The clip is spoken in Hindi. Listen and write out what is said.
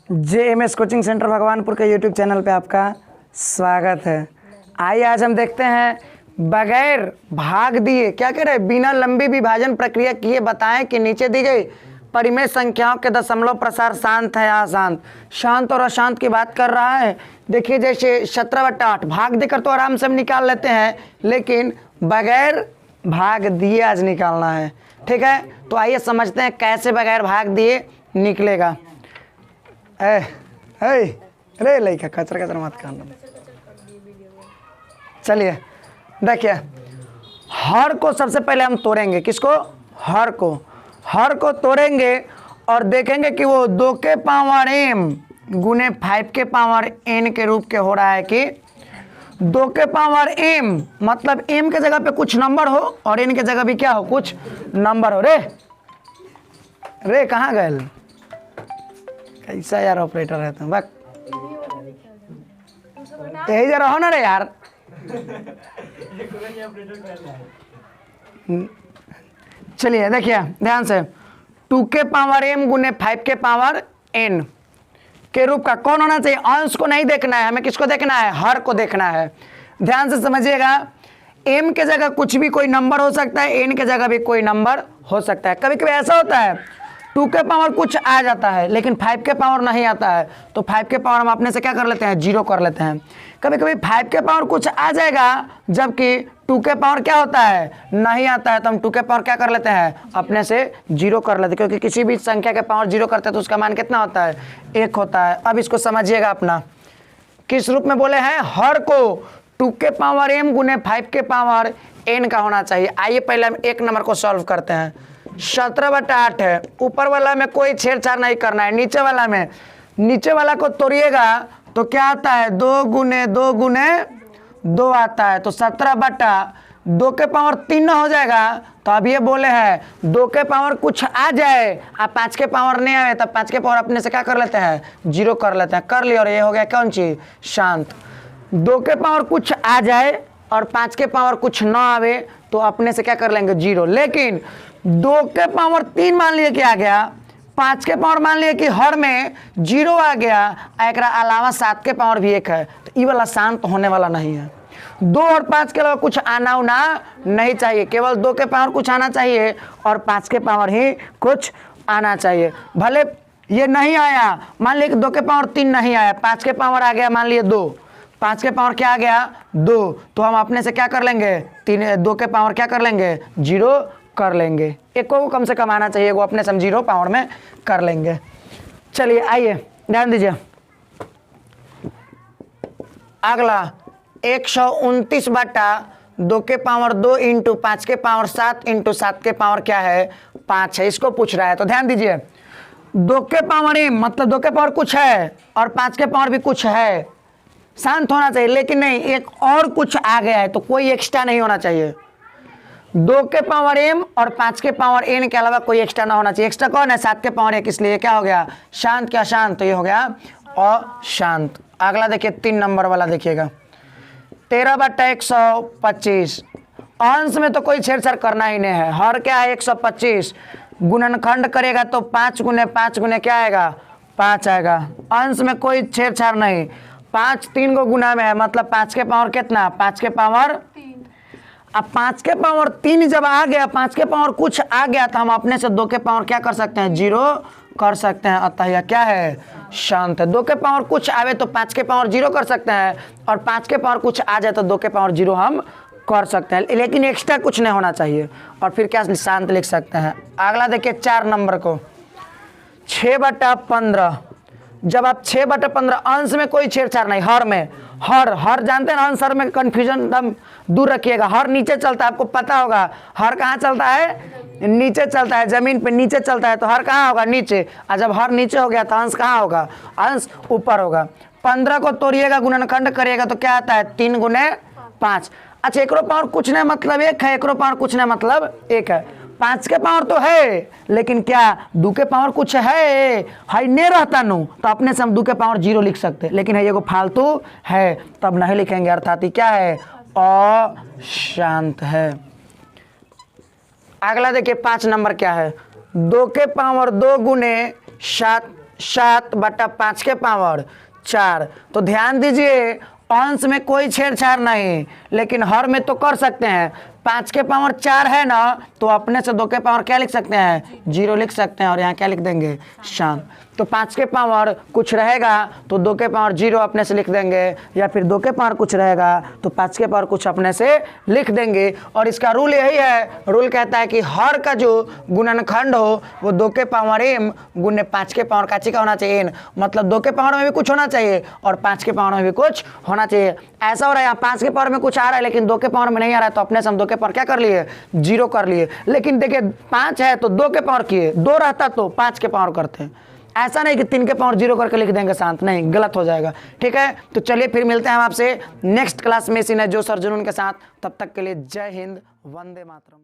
JMS कोचिंग सेंटर भगवानपुर के यूट्यूब चैनल पे आपका स्वागत है। आइए आज हम देखते हैं बगैर भाग दिए क्या कह रहे हैं, बिना लंबी विभाजन प्रक्रिया किए बताएं कि नीचे दी गई परिमेय संख्याओं के दशमलव प्रसार शांत है या अशांत। शांत और अशांत की बात कर रहा है। देखिए जैसे 17/8 भाग देकर तो आराम से हम निकाल लेते हैं, लेकिन बगैर भाग दिए आज निकालना है। ठीक है, तो आइए समझते हैं कैसे बगैर भाग दिए निकलेगा। अरे लड़का कचरा कचरा मत करना। चलिए देखिए, हर को सबसे पहले हम तोड़ेंगे। किसको? हर को तोड़ेंगे और देखेंगे कि वो 2 के पावर m गुने 5 के पावर n के रूप के हो रहा है कि 2 के पावर m मतलब m के जगह पे कुछ नंबर हो और n के जगह भी क्या हो, कुछ नंबर हो। रे कहाँ गए? कैसा यार ऑपरेटर है तुम? यही जरा हो ना रे यार। चलिए देखिए ध्यान से, 2 के पावर m गुने 5 के पावर n के रूप का कौन होना चाहिए? अंश को नहीं देखना है हमें, किसको देखना है? हर को देखना है। ध्यान से समझिएगा, m के जगह कुछ भी कोई नंबर हो सकता है, n के जगह भी कोई नंबर हो सकता है। कभी कभी ऐसा होता है 2 के पावर कुछ आ जाता है लेकिन 5 के पावर नहीं आता है, तो 5 के पावर हम अपने से क्या कर लेते हैं? 0 कर लेते हैं। कभी कभी 5 के पावर कुछ आ जाएगा जबकि 2 के पावर क्या होता है? नहीं आता है, तो हम 2 के पावर क्या कर लेते हैं? अपने से 0 कर लेते हैं, क्योंकि किसी भी संख्या के पावर 0 करते हैं तो उसका मान कितना होता है? 1 होता है। अब इसको समझिएगा अपना, किस रूप में बोले हैं? हर को 2 के पावर m गुने 5 के पावर n का होना चाहिए। आइए पहले हम 1 नंबर को सॉल्व करते हैं। 17/8 है, ऊपर वाला में कोई छेड़छाड़ नहीं करना है। नीचे वाला को तोड़िएगा तो क्या आता है? 2 गुने 2 गुने 2 आता है, तो 17/2 के पावर 3 हो जाएगा। तो अब ये बोले हैं 2 के पावर कुछ आ जाए और 5 के पावर नहीं आए, तब 5 के पावर अपने से क्या कर लेते हैं? 0 कर लेते हैं। कर लिया, और ये हो गया कौन चीज? शांत। 2 के पावर कुछ आ जाए और 5 के पावर कुछ ना आवे तो अपने से क्या कर लेंगे? 0। लेकिन 2 के पावर 3 मान लिए कि आ गया, 5 के पावर मान लिए कि हर में 0 आ गया, एक अलावा 7 के पावर भी 1 है, तो ये वाला शांत होने वाला नहीं है। 2 और 5 के अलावा कुछ आना उना नहीं चाहिए, केवल 2 के पावर कुछ आना चाहिए और 5 के पावर ही कुछ आना चाहिए। भले ये नहीं आया, मान लिया कि 2 के पावर 3 नहीं आया, 5 के पावर आ गया मान लिए 2, 5 के पावर क्या आ गया? 2, तो हम अपने से क्या कर लेंगे? 2 के पावर क्या कर लेंगे? 0 कर लेंगे। एक को कम से कम आना चाहिए, वो अपने से 0 पावर में कर लेंगे। चलिए आइए ध्यान दीजिए, अगला 129/2 के पावर 2 इंटू 5 के पावर 7 इंटू 7 के पावर क्या है? 5 है। इसको पूछ रहा है, तो ध्यान दीजिए, 2 के पावर m मतलब 2 के पावर कुछ है और 5 के पावर भी कुछ है, शांत होना चाहिए। लेकिन नहीं, एक और कुछ आ गया है, तो कोई एक्स्ट्रा नहीं होना चाहिए। 2 के पावर m और 5 के पावर n के अलावा कोई एक्स्ट्रा ना होना चाहिए। एक्स्ट्रा कौन है? 7 के पावर 1, इसलिए क्या हो गया? शांत। क्या शांत? तो ये हो गया अशांत। अगला देखिए 3 नंबर वाला, देखिएगा 13/125। अंश में तो कोई छेड़छाड़ करना ही नहीं है। हर क्या है? 125। गुणनखंड करेगा तो 5 गुने 5 गुने क्या आएगा? 5 आएगा। अंश में कोई छेड़छाड़ नहीं। 5 3 को गुना में है, मतलब 5 के पावर कितना? 5 के पावर 3। अब 5 के पावर 3 जब आ गया, 5 के पावर कुछ आ गया, तो हम अपने से 2 के पावर क्या कर सकते हैं? 0 कर सकते हैं। अतः यह क्या है? शांत है। 2 के पावर कुछ आवे तो 5 के पावर 0 कर सकते हैं, और 5 के पावर कुछ आ जाए तो 2 के पावर 0 हम कर सकते हैं, लेकिन एक्स्ट्रा कुछ नहीं होना चाहिए। और फिर क्या शांत लिख सकते हैं। अगला देखिए 4 नंबर को, 6/15। जब आप 6/15, अंश में कोई छेड़छाड़ नहीं, हर में हर जानते हैं ना, अंश हर में कंफ्यूजन एकदम दूर रखिएगा। हर नीचे चलता है, आपको पता होगा हर कहाँ चलता है? नीचे चलता है, जमीन पे नीचे चलता है, तो हर कहाँ होगा? नीचे। और जब हर नीचे हो गया तो अंश कहाँ होगा? अंश ऊपर होगा। 15 को तोड़िएगा, गुणनखंड करिएगा तो क्या आता है? 3 गुने 5। अच्छा, एकरो पावर कुछ नहीं मतलब 1 है, एकरो पावर कुछ नहीं मतलब 1 है। 5 के पावर तो है, लेकिन क्या 2 के पावर कुछ है नहीं रहता नु, तो अपने से हम 2 के पावर 0 लिख सकते, लेकिन है ये को फालतू है, तब नहीं लिखेंगे। अर्थात क्या है? अशांत है। अगला देखिए 5 नंबर क्या है? 2 के पावर 2 गुने 7 7/5 के पावर 4। तो ध्यान दीजिए अंश में कोई छेड़छाड़ नहीं, लेकिन हर में तो कर सकते हैं। 5 के पावर 4 है ना, तो अपने से 2 के पावर क्या लिख सकते हैं, 0 लिख सकते हैं, और यहाँ क्या लिख देंगे, शांत। तो 5 के पावर कुछ रहेगा तो 2 के पावर 0 अपने से लिख देंगे, या फिर 2 के पावर कुछ रहेगा तो 5 के पावर कुछ अपने से लिख देंगे। और इसका रूल यही है, रूल कहता है कि हर का जो गुणनखंड हो वो 2 के पावर m गुने 5 के पावर काची का होना चाहिए n, मतलब 2 के पावर में भी कुछ होना चाहिए और 5 के पावर में भी कुछ होना चाहिए। ऐसा हो रहा है यहाँ 5 के पावर में कुछ आ रहा है लेकिन 2 के पावर में नहीं आ रहा है, तो अपने से हम 2 के पावर क्या कर लिए, 0 कर लिए। लेकिन देखिए 5 है तो 2 के पावर किए, 2 रहता तो 5 के पावर करते हैं। ऐसा नहीं कि 3 के पावर 0 करके लिख देंगे शांत, नहीं, गलत हो जाएगा। ठीक है, तो चलिए फिर मिलते हैं हम आपसे नेक्स्ट क्लास में इसी नए जोश और जुनून के साथ। तब तक के लिए जय हिंद, वंदे मातरम।